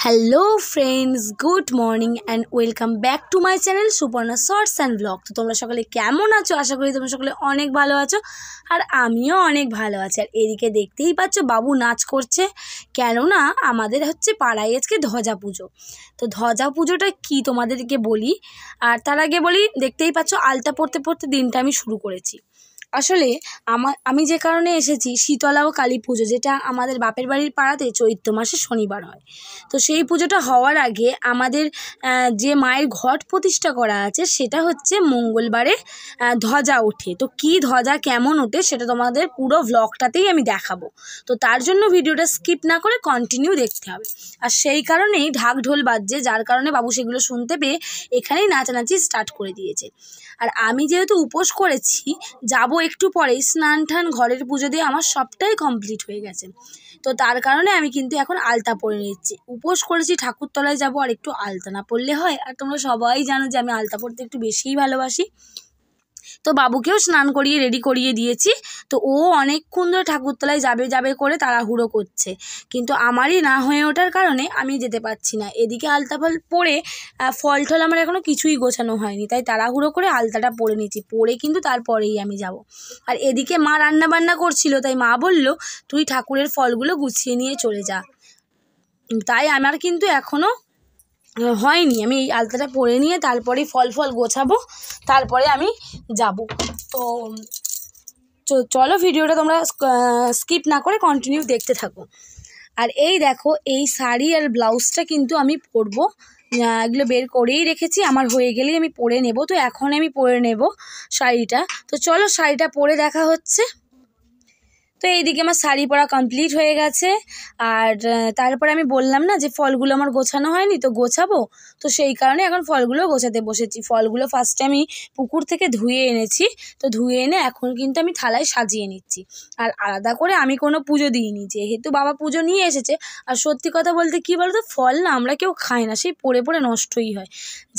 Hello friends, good morning and welcome back to my channel Suparna shorts and blog. তো তোমরা সকলে কেমন আছো? আশা করি তোমরা সকলে অনেক ভালো আছো, আর আমিও অনেক ভালো আছি। আর এদিকে দেখতেই পাচ্ছ বাবু নাচ করছে, কেননা আমাদের হচ্ছে পাড়ায় আজকে ধ্বজা পুজো। তো ধ্বজা পুজোটা কি তোমাদেরকে বলি, আর তার আগে বলি, দেখতেই পাচ্ছ আলতা পড়তে পড়তে দিনটা আমি শুরু করেছি। আসলে আমি যে কারণে এসেছি, শীতলা ও কালী পুজো, যেটা আমাদের বাপের বাড়ির পাড়াতে চৈত্র মাসে শনিবার হয়। তো সেই পুজোটা হওয়ার আগে আমাদের যে মায়ের ঘট প্রতিষ্ঠা করা আছে, সেটা হচ্ছে মঙ্গলবারে ধ্বজা ওঠে। তো কি ধ্বজা কেমন ওঠে সেটা তোমাদের পুরো ভ্লগটাতেই আমি দেখাবো। তো তার জন্য ভিডিওটা স্কিপ না করে কন্টিনিউ দেখতে হবে। আর সেই কারণেই ঢাক ঢোল বাজছে, যার কারণে বাবু সেগুলো শুনতে পেয়ে এখানেই নাচানাচি স্টার্ট করে দিয়েছে। আর আমি যেহেতু উপোস করেছি, যাব একটু পরেই, স্নান টান ঘরের পুজো দিয়ে আমার সবটাই কমপ্লিট হয়ে গেছে। তো তার কারণে আমি কিন্তু এখন আলতা পরে নিচ্ছি। উপোস করেছি, ঠাকুরতলায় যাব, আর একটু আলতা না পরলে হয়? আর তোমরা সবাই জানো যে আমি আলতা পরতে একটু বেশিই ভালোবাসি। তো বাবুকেও স্নান করিয়ে রেডি করিয়ে দিয়েছি। তো ও অনেকক্ষণ ধরে ঠাকুরতলায় যাবে যাবে করে তাড়াহুড়ো করছে, কিন্তু আমারই না হয়ে ওঠার কারণে আমি যেতে পারছি না। এদিকে আলতা ফল পরে ফল টল আমার এখনও কিছুই গোছানো হয়নি, তাই তাড়াহুড়ো করে আলতাটা পরে নিচ্ছি, পরে কিন্তু তারপরেই আমি যাব। আর এদিকে মা রান্না বান্না করছিল, তাই মা বলল তুই ঠাকুরের ফলগুলো গুছিয়ে নিয়ে চলে যা। তাই আমার কিন্তু এখনও হয়নি, আমি এই আলতাটা পরে নিয়ে তারপরে ফল গোছাবো, তারপরে আমি যাব। তো চলো ভিডিওটা তোমরা স্কিপ না করে কন্টিনিউ দেখতে থাকো। আর এই দেখো, এই শাড়ি আর ব্লাউজটা কিন্তু আমি পরবো, এগুলো বের করেই রেখেছি, আমার হয়ে গেলেই আমি পরে নেব। তো এখন আমি পরে নেব শাড়িটা। তো চলো শাড়িটা পরে দেখা হচ্ছে। তো এইদিকে আমার শাড়ি পরা কমপ্লিট হয়ে গেছে। আর তারপরে আমি বললাম না যে ফলগুলো আমার গোছানো হয়নি, তো গোছাবো। তো সেই কারণে এখন ফলগুলো গোছাতে বসেছি। ফলগুলো ফার্স্টে আমি পুকুর থেকে ধুয়ে এনেছি। তো ধুয়ে এনে এখন কিন্তু আমি থালায় সাজিয়ে নিচ্ছি। আর আলাদা করে আমি কোনো পুজো দিইনি, যেহেতু বাবা পুজো নিয়ে এসেছে। আর সত্যি কথা বলতে কী বলতো, ফল না আমরা কেউ খাই না, সেই পড়ে পড়ে নষ্টই হয়।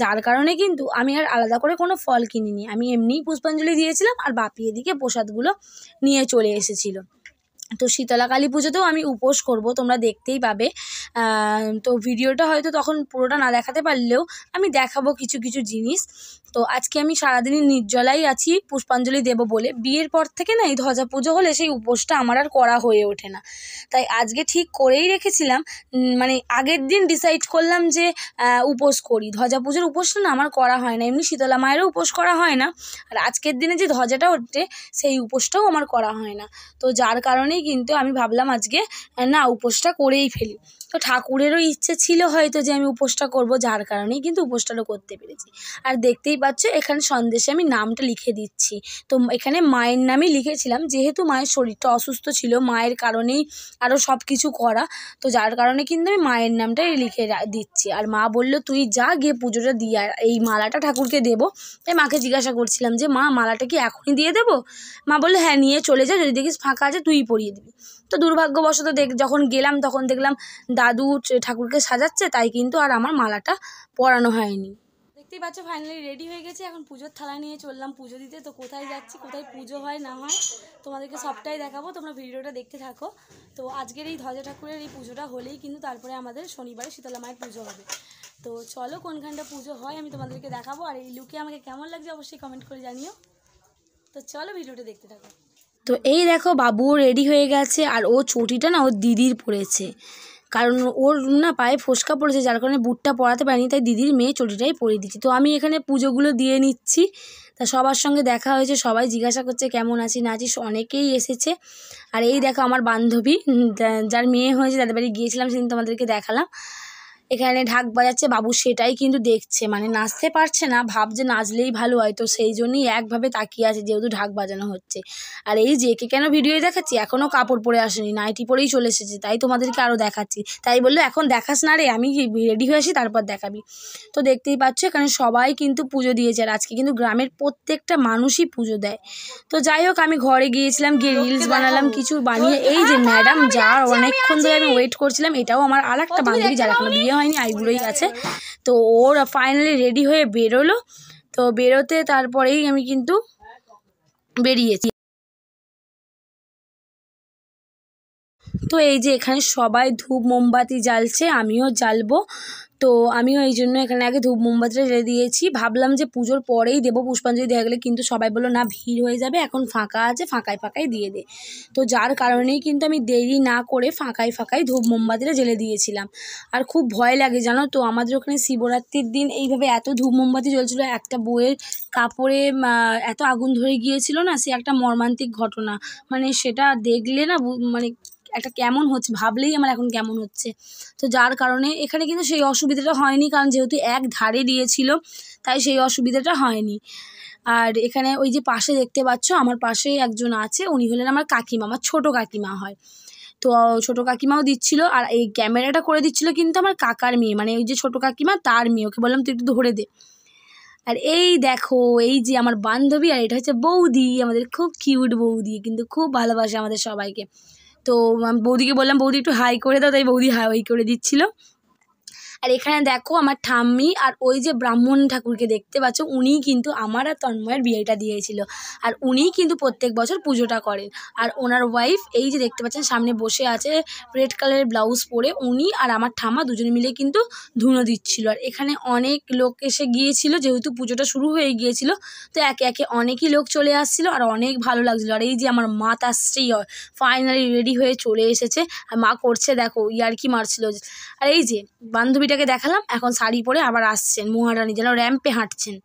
যার কারণে কিন্তু আমি আর আলাদা করে কোনো ফল কিনিনি, আমি এমনিই পুষ্পাঞ্জলি দিয়েছিলাম, আর বাপি এদিকে প্রসাদগুলো নিয়ে চলে এসেছিলো। তো শীতলা কালী পুজোতেও আমি উপোস করব, তোমরা দেখতেই পাবে। তো ভিডিওটা হয়তো তখন পুরোটা না দেখাতে পারলেও আমি দেখাবো কিছু কিছু জিনিস। তো আজকে আমি সারাদিনই নির্জলাই আছি পুষ্পাঞ্জলি দেব বলে। বিয়ের পর থেকে না এই ধ্বজা পুজো হলে সেই উপোসটা আমার আর করা হয়ে ওঠে না, তাই আজকে ঠিক করেই রেখেছিলাম। মানে আগের দিন ডিসাইড করলাম যে উপোস করি। ধ্বজা পুজোর উপোসটা না আমার করা হয় না, এমনি শীতলা মায়েরও উপোস করা হয় না, আর আজকের দিনে যে ধ্বজাটা ওঠে সেই উপোসটাও আমার করা হয় না। তো যার কারণেই কিন্তু আমি ভাবলাম আজকে না, উপোসটা করেই ফেলি। তো ঠাকুরেরও ইচ্ছে ছিল হয়তো যে আমি উপোসটা করব, যার কারণেই কিন্তু উপোসটাও করতে পেরেছি। আর দেখতেই পাচ্ছ এখানে সন্দেশে আমি নামটা লিখে দিচ্ছি। তো এখানে মায়ের নামই লিখেছিলাম, যেহেতু মায়ের শরীরটা অসুস্থ ছিল, মায়ের কারণেই আরও সব কিছু করা। তো যার কারণে কিন্তু আমি মায়ের নামটাই লিখে দিচ্ছি। আর মা বলল তুই যা গিয়ে পুজোটা দিয়ে আর এই মালাটা ঠাকুরকে দেবো। তাই মাকে জিজ্ঞাসা করছিলাম যে মা, মালাটা কি এখনই দিয়ে দেবো? মা বললো হ্যাঁ, নিয়ে চলে যা, যদি দেখিস ফাঁকা আছে তুই পরিয়ে দিবি। তো দুর্ভাগ্যবশত যখন গেলাম তখন দেখলাম দাদু ঠাকুরকে সাজাচ্ছে, তাই কিন্তু আর আমার মালাটা পরানো হয়নি। দেখতেই পাচ্ছ ফাইনালি রেডি হয়ে গেছে, এখন পুজোর থালা নিয়ে চললাম পুজো দিতে। তো কোথায় যাচ্ছি, কোথায় পুজো হয় না হয় তোমাদেরকে সবটাই দেখাবো, তোমরা ভিডিওটা দেখতে থাকো। তো আজকের এই ধ্বজা ঠাকুরের এই পুজোটা হলেই কিন্তু তারপরে আমাদের শনিবারে শীতলা মায়ের পুজো হবে। তো চলো কোনখানটা পুজো হয় আমি তোমাদেরকে দেখাবো। আর এই লুকে আমাকে কেমন লাগছে অবশ্যই কমেন্ট করে জানিও। তো চলো ভিডিওটা দেখতে থাকো। তো এই দেখো বাবুও রেডি হয়ে গেছে, আর ও চটিটা না ওর দিদির পরেছে, কারণ ওর না পায়ে ফোসকা পড়েছে, যার কারণে বুটটা পরাতে পারিনি, তাই দিদির মেয়ে চটিটাই পরিয়ে দিচ্ছি। তো আমি এখানে পুজোগুলো দিয়ে নিচ্ছি। তা সবার সঙ্গে দেখা হয়েছে, সবাই জিজ্ঞাসা করছে কেমন আছি না আছিস, অনেকেই এসেছে। আর এই দেখো আমার বান্ধবী, যার মেয়ে হয়েছে, তাদের বাড়ি গিয়েছিলাম সেদিন, তোমাদেরকে দেখালাম। এখানে ঢাক বাজাচ্ছে বাবু, সেটাই কিন্তু দেখছে, মানে নাচতে পারছে না, ভাবছে নাচলেই ভালো হয়, তো সেই জন্যই একভাবে তাকিয়ে আছে যেহেতু ঢাক বাজানো হচ্ছে। আর এই যে একে কেন ভিডিও দেখাচ্ছি, এখনও কাপড় পরে আসেনি, নাইটি পরেই চলে এসেছে, তাই তোমাদেরকে আরও দেখাচ্ছি। তাই বললো এখন দেখাস না রে, আমি রেডি হয়ে আসি তারপর দেখাবি। তো দেখতেই পাচ্ছ এখানে সবাই কিন্তু পুজো দিয়েছে, আর আজকে কিন্তু গ্রামের প্রত্যেকটা মানুষই পুজো দেয়। তো যাই হোক, আমি ঘরে গিয়েছিলাম, গিয়ে রিলস বানালাম কিছু বানিয়ে। এই যে ম্যাডাম, যার অনেকক্ষণ ধরে আমি ওয়েট করছিলাম, এটাও আমার আর একটা বান্ধবী, যার এখনো বিয়ে হয়নি, আইবুড়োই আছে। তো ওর ফাইনালি রেডি হয়ে বেরোলো। তো বেরোতে তারপরেই আমি কিন্তু বেরিয়েছি। তো এই যে এখানে সবাই ধূপ মোমবাতি জ্বালছে, আমিও জ্বালবো। তো আমিও এই জন্য এখানে আগে ধূপ মোমবাতিটা জ্বেলে দিয়েছি। ভাবলাম যে পুজোর পরেই দেবো পুষ্পাঞ্জলি দেওয়া গেলে, কিন্তু সবাই বললো না ভিড় হয়ে যাবে, এখন ফাঁকা আছে, ফাঁকায় দিয়ে দে। তো যার কারণেই কিন্তু আমি দেরি না করে ফাঁকায় ধূপ মোমবাতিটা জ্বেলে দিয়েছিলাম। আর খুব ভয় লাগে জানো তো, আমাদের ওখানে শিবরাত্রির দিন এইভাবে এত ধূপ মোমবাতি জ্বলছিল, একটা বউয়ের কাপড়ে এত আগুন ধরে গিয়েছিল না, সে একটা মর্মান্তিক ঘটনা। মানে সেটা দেখলে না মানে একটা কেমন হচ্ছে, ভাবলেই আমার এখন কেমন হচ্ছে। তো যার কারণে এখানে কিন্তু সেই অসুবিধাটা হয়নি, কারণ যেহেতু এক ধারে দিয়েছিল তাই সেই অসুবিধাটা হয়নি। আর এখানে ওই যে পাশে দেখতে পাচ্ছ, আমার পাশে একজন আছে, উনি হলেন আমার কাকিমা, আমার ছোটো কাকিমা হয়। তো ছোটো কাকিমাও দিচ্ছিল, আর এই ক্যামেরাটা করে দিচ্ছিল কিন্তু আমার কাকার মেয়ে, মানে ওই যে ছোটো কাকিমা তার মেয়ে। ওকে বললাম তুই একটু ধরে দে। আর এই দেখো, এই যে আমার বান্ধবী, আর এটা হচ্ছে বৌদি, আমাদের খুব কিউট বৌদি, কিন্তু খুব ভালোবাসে আমাদের সবাইকে। তো আমি বৌদিকে বললাম বৌদি একটু হাই করে দাও, তাই বৌদি হাই করে দিচ্ছিল। আর এখানে দেখো আমার ঠাম্মি আর ওই যে ব্রাহ্মণ ঠাকুরকে দেখতে পাচ্ছ, উনিই কিন্তু আমার আর তন্ময়ের বিয়েটা দিয়েছিল। আর উনিই কিন্তু প্রত্যেক বছর পুজোটা করেন। আর ওনার ওয়াইফ এই যে দেখতে পাচ্ছেন সামনে বসে আছে রেড কালারের ব্লাউজ পরে, উনি আর আমার ঠাম্মা দুজনে মিলে কিন্তু ধুনো দিচ্ছিল। আর এখানে অনেক লোক এসে গিয়েছিল, যেহেতু পুজোটা শুরু হয়ে গিয়েছিল, তো একে একে অনেকই লোক চলে আসছিল, আর অনেক ভালো লাগছিলো। আর এই যে আমার মা আসছেই ফাইনালি রেডি হয়ে চলে এসেছে, আর মা করছে দেখো ইয়ার্কি মারছিল। আর এই যে বান্ধবীটাকে দেখালাম, এখন শাড়ি পরে আবার আসছেন মহারানী, যেন র্যাম্পে হাঁটছেন।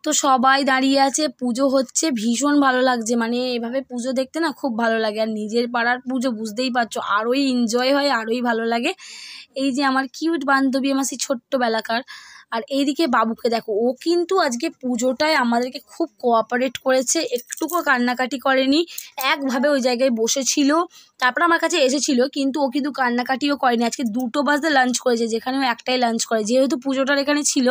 তো সবাই দাঁড়িয়ে আছে, পুজো হচ্ছে, ভীষণ ভালো লাগছে। মানে এভাবে পুজো দেখতে না খুব ভালো লাগে। আর নিজের পাড়ার পুজো বুঝতেই পারছো, আরোই এনজয় হয়, আরোই ভালো লাগে। এই যে আমার কিউট বান্ধবী, আমার সেই ছোট্টবেলাকার। আর এইদিকে বাবুকে দেখো, ও কিন্তু আজকে পুজোটায় আমাদেরকে খুব কোঅপারেট করেছে, একটুকু কান্নাকাটি করেনি, একভাবে ওই জায়গায় বসেছিল। তারপর আমার কাছে এসেছিল, কিন্তু ও কিন্তু কান্নাকাটিও করেনি। আজকে 2টো বাজতে লাঞ্চ করেছে, যেখানে ও একটাই লাঞ্চ করে, যেহেতু পুজোটার এখানে ছিল।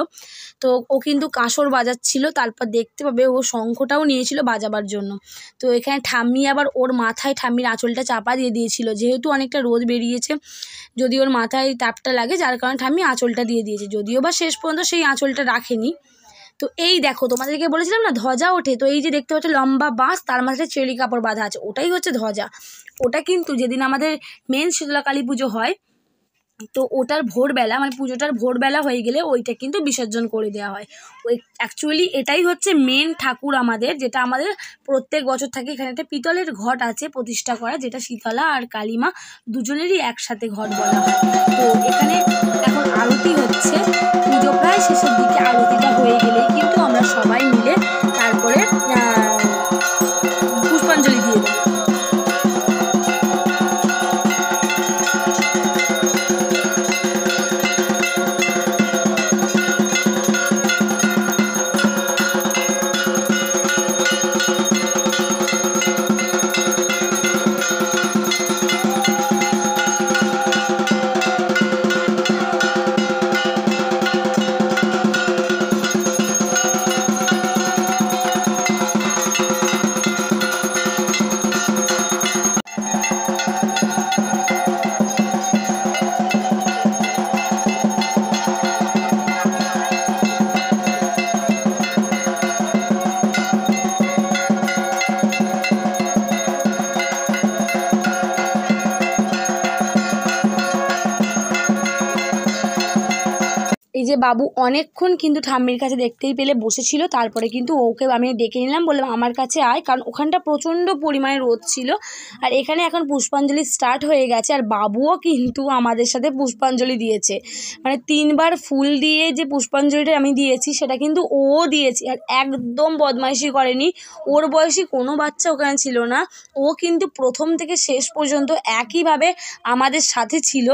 তো ও কিন্তু কাঁসর বাজাচ্ছিল, তারপর দেখতে পাবে ও শঙ্খটাও নিয়েছিল বাজাবার জন্য। তো এখানে ঠাম্মি আবার ওর মাথায় ঠাম্মির আঁচলটা চাপা দিয়ে দিয়েছিল, যেহেতু অনেকটা রোদ বেরিয়েছে, যদি ওর মাথায় তাপটা লাগে, যার কারণে ঠাম্মি আঁচলটা দিয়ে দিয়েছে, যদিও বা শেষ পর্যন্ত সেই আঁচলটা রাখেনি। তো এই দেখো, তোমাদেরকে বলেছিলাম না ধ্বজা ওঠে, তো এই যে দেখতে পাচ্ছ লম্বা বাঁশ, তার মাথায় চেলি কাপড় বাঁধা আছে, ওটাই হচ্ছে ধ্বজা। ওটা কিন্তু যেদিন আমাদের মেন শীতলা কালী পুজো হয়, তো ওটার ভোরবেলা, মানে পুজোটার ভোরবেলা হয়ে গেলে ওইটা কিন্তু বিসর্জন করে দেওয়া হয়। ওই অ্যাকচুয়ালি এটাই হচ্ছে মেন ঠাকুর আমাদের, যেটা আমাদের প্রত্যেক বছর থাকে। এখানে একটা পিতলের ঘট আছে প্রতিষ্ঠা করা, যেটা শীতলা আর কালীমা দুজনেরই একসাথে ঘট বলা হয়। তো এখানে এখন আরতি হচ্ছে, পুজো প্রায় শেষের দিকে, আরতিটা হয়ে গেলেই কিন্তু আমরা সবাই মিলে তারপরে পুষ্পাঞ্জলি দিয়ে দেবো। এই যে বাবু অনেকক্ষণ কিন্তু ঠাম্মির কাছে দেখতেই পেলে বসেছিল, তারপরে কিন্তু ওকে আমি ডেকে নিলাম, বললাম আমার কাছে আয়, কারণ ওখানটা প্রচণ্ড পরিমাণে রোদ ছিল। আর এখানে এখন পুষ্পাঞ্জলি স্টার্ট হয়ে গেছে, আর বাবুও কিন্তু আমাদের সাথে পুষ্পাঞ্জলি দিয়েছে। মানে 3বার ফুল দিয়ে যে পুষ্পাঞ্জলিটা আমি দিয়েছি, সেটা কিন্তু ও দিয়েছে, আর একদম বদমাইশি করেনি। ওর বয়সী কোনো বাচ্চা ওখানে ছিল না, ও কিন্তু প্রথম থেকে শেষ পর্যন্ত একইভাবে আমাদের সাথে ছিল।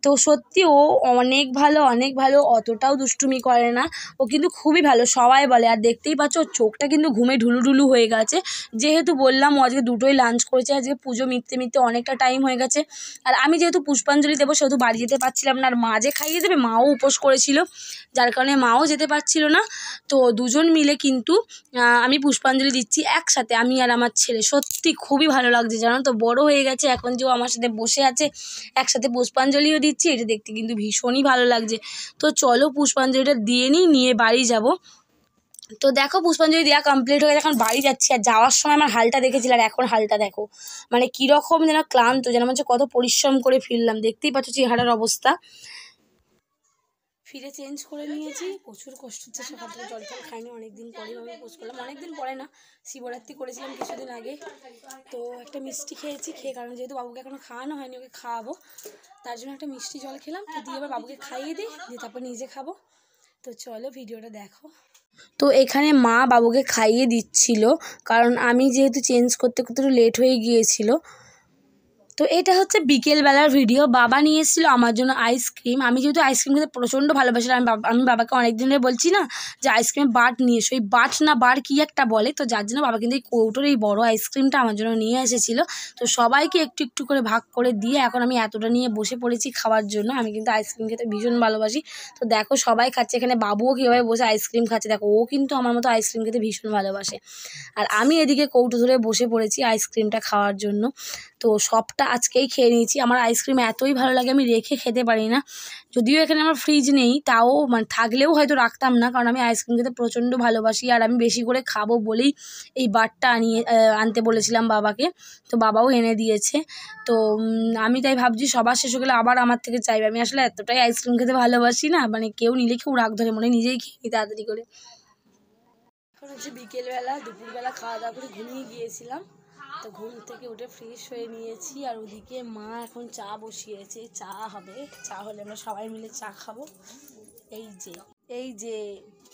তো সত্যি ও অনেক ভালো, অনেক ভালো, অতটাও দুষ্টুমি করে না, ও কিন্তু খুবই ভালো, সবাই বলে। আর দেখতেই পাচ্ছ ওর চোখটা কিন্তু ঘুমে ঢুলুঢুলু হয়ে গেছে, যেহেতু বললাম ও আজকে 2টোই লাঞ্চ করেছে, আজকে পুজো মিটতে অনেকটা টাইম হয়ে গেছে। আর আমি যেহেতু পুষ্পাঞ্জলি দেবো, সেহেতু বাড়ি যেতে পারছিলাম না, আর মা যে খাইয়ে দেবে, মাও উপোস করেছিল, যার কারণে মাও যেতে পারছিল না। তো দুজন মিলে কিন্তু আমি পুষ্পাঞ্জলি দিচ্ছি একসাথে, আমি আর আমার ছেলে। সত্যি খুবই ভালো লাগছে জানো তো, বড় হয়ে গেছে এখন, যে ও আমার সাথে বসে আছে, একসাথে পুষ্পাঞ্জলিও দিচ্ছি, এটা দেখতে কিন্তু ভীষণই ভালো লাগছে। তো চলো পুষ্পাঞ্জলিটা দিয়ে নিয়ে বাড়ি যাব। তো দেখো পুষ্পাঞ্জলি দেওয়া কমপ্লিট হয়ে এখন বাড়ি যাচ্ছি, আর যাওয়ার সময় আমার হালটা দেখেছিল আর এখন হালটা দেখো, মানে কীরকম যেন ক্লান্ত, যেন মনে হচ্ছে কত পরিশ্রম করে ফিরলাম। দেখতেই পাচ্ছ চেহারার অবস্থা। ফিরে চেঞ্জ করে নিয়েছি, প্রচুর কষ্ট হচ্ছে, সকাল থেকে জল টল খাইনি, অনেকদিন পরে আমি পোস্ট করলাম, অনেকদিন পরে না, শিবরাত্রি করেছিলাম কিছুদিন আগে। তো একটা মিষ্টি খেয়েছি, খেয়ে কারণ যেহেতু বাবুকে এখনও খাওয়ানো হয়নি, ওকে খাওয়াবো, তার জন্য একটা মিষ্টি জল খেলাম, তো দিয়ে এবার বাবুকে খাইয়ে দিই, দিয়ে তারপর নিজে খাবো। তো চলো ভিডিওটা দেখো। তো এখানে মা বাবুকে খাইয়ে দিচ্ছিল, কারণ আমি যেহেতু চেঞ্জ করতে করতে একটু লেট হয়ে গিয়েছিল। তো এটা হচ্ছে বিকেলবেলার ভিডিও। বাবা নিয়ে এসেছিলো আমার জন্য আইসক্রিম। আমি যেহেতু আইসক্রিম খেতে প্রচণ্ড ভালোবাসি, আমি বাবাকে অনেক দিন ধরে বলছি না যে আইসক্রিমের বাট নিয়ে এসো, এই বাট না বার কী একটা বলে, তো যার জন্য বাবা কিন্তু এই কৌটোর এই বড়ো আইসক্রিমটা আমার জন্য নিয়ে এসেছিলো। তো সবাইকে একটু একটু করে ভাগ করে দিয়ে এখন আমি এতটা নিয়ে বসে পড়েছি খাওয়ার জন্য। আমি কিন্তু আইসক্রিম খেতে ভীষণ ভালোবাসি। তো দেখো সবাই খাচ্ছে, এখানে বাবুও কীভাবে বসে আইসক্রিম খাচ্ছে দেখো, ও কিন্তু আমার মতো আইসক্রিম খেতে ভীষণ ভালোবাসে। আর আমি এদিকে কৌটো ধরে বসে পড়েছি আইসক্রিমটা খাওয়ার জন্য। তো সবটা আজকেই খেয়ে নিয়েছি। আমার আইসক্রিম এতই ভালো লাগে, আমি রেখে খেতে পারি না। যদিও এখানে আমার ফ্রিজ নেই, তাও মানে থাকলেও হয়তো রাখতাম না, কারণ আমি আইসক্রিম খেতে প্রচণ্ড ভালোবাসি। আর আমি বেশি করে খাবো বলেই এই বারটা আনতে বলেছিলাম বাবাকে, তো বাবাও এনে দিয়েছে। তো আমি তাই ভাবছি সবার শেষ হয়ে গেলে আবার আমার থেকে চাইবে। আমি আসলে এতটাই আইসক্রিম খেতে ভালোবাসি না, মানে কেউ নিলে কেউ রাগ ধরে, মনে নিজেই খেয়ে নিই তাড়াতাড়ি করে। এখন হচ্ছে বিকেলবেলা, দুপুরবেলা খাওয়া দাওয়া করে ঘুমিয়ে গিয়েছিলাম, তো ঘুম থেকে উঠে ফ্রেশ হয়ে নিয়েছি। আর ওদিকে মা এখন চা বসিয়েছে, চা হবে, চা হলে আমরা সবাই মিলে চা খাবো। এই যে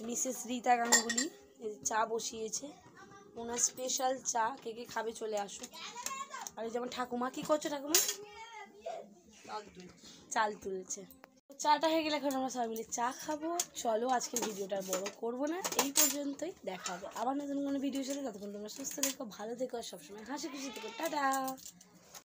মিসেস রীতা গাঙ্গুলি চা বসিয়েছে, ওনার স্পেশাল চা, কে কে খাবে চলে আসো। আর এই যেমন ঠাকুমা, কী করছো ঠাকুমা? চাল তুলছে। চাটা হয়ে গেলে এখন আমরা সবাই মিলে চা খাবো। চলো আজকের ভিডিওটা বড় করবো না, এই পর্যন্তই, দেখা হবে আবার নতুন কোনো ভিডিওর সাথে। ততক্ষণ তোমরা সুস্থ থেকো, ভালো থেকো, আর সবসময় হাসি খুশি থেকো। টাটা।